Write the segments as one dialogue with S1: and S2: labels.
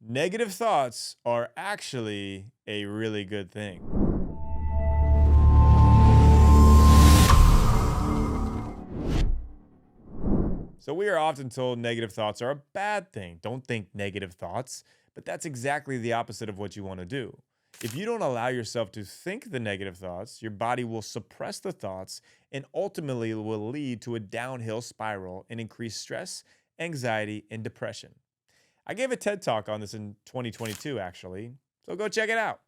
S1: Negative thoughts are actually a really good thing. So, we are often told negative thoughts are a bad thing. Don't think negative thoughts, but that's exactly the opposite of what you want to do. If you don't allow yourself to think the negative thoughts, your body will suppress the thoughts and ultimately will lead to a downhill spiral and increased stress, anxiety, and depression. I gave a TED talk on this in 2022, actually, so go check it out.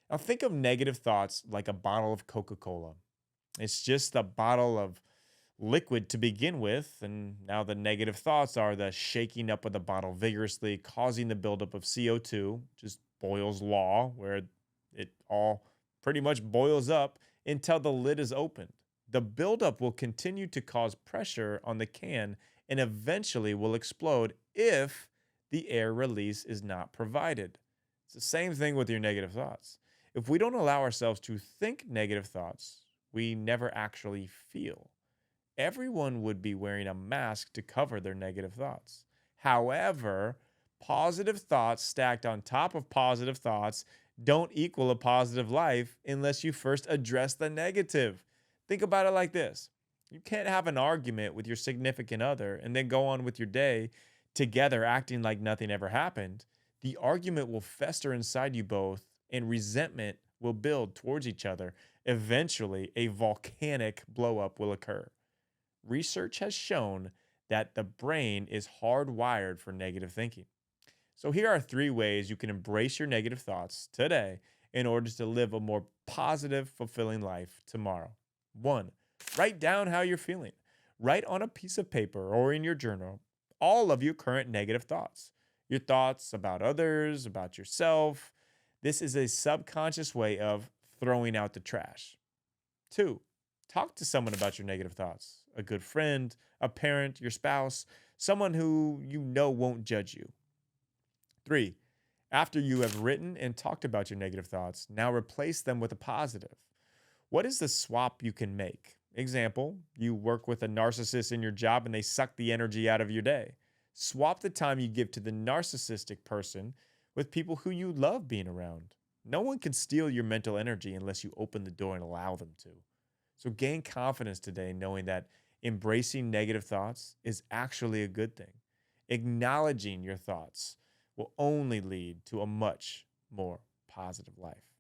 S1: Now, think of negative thoughts like a bottle of Coca Cola. It's just a bottle of liquid to begin with, and now the negative thoughts are the shaking up of the bottle vigorously, causing the buildup of CO2, just Boyle's Law, where it all pretty much boils up until the lid is opened. The buildup will continue to cause pressure on the can and eventually will explode if the air release is not provided. It's the same thing with your negative thoughts. If we don't allow ourselves to think negative thoughts, we never actually feel. Everyone would be wearing a mask to cover their negative thoughts. However, positive thoughts stacked on top of positive thoughts don't equal a positive life unless you first address the negative. Think about it like this: you can't have an argument with your significant other and then go on with your day together acting like nothing ever happened. The argument will fester inside you both, and resentment will build towards each other. Eventually, a volcanic blowup will occur. Research has shown that the brain is hardwired for negative thinking. So, here are three ways you can embrace your negative thoughts today in order to live a more positive, fulfilling life tomorrow. One, write down how you're feeling. Write on a piece of paper or in your journal all of your current negative thoughts, your thoughts about others, about yourself. This is a subconscious way of throwing out the trash. Two, talk to someone about your negative thoughts: a good friend, a parent, your spouse, someone who you know won't judge you. Three, after you have written and talked about your negative thoughts, now replace them with a positive. What is the swap you can make? Example, you work with a narcissist in your job and they suck the energy out of your day. Swap the time you give to the narcissistic person with people who you love being around. No one can steal your mental energy unless you open the door and allow them to. So gain confidence today knowing that embracing negative thoughts is actually a good thing. Acknowledging your thoughts will only lead to a much more positive life.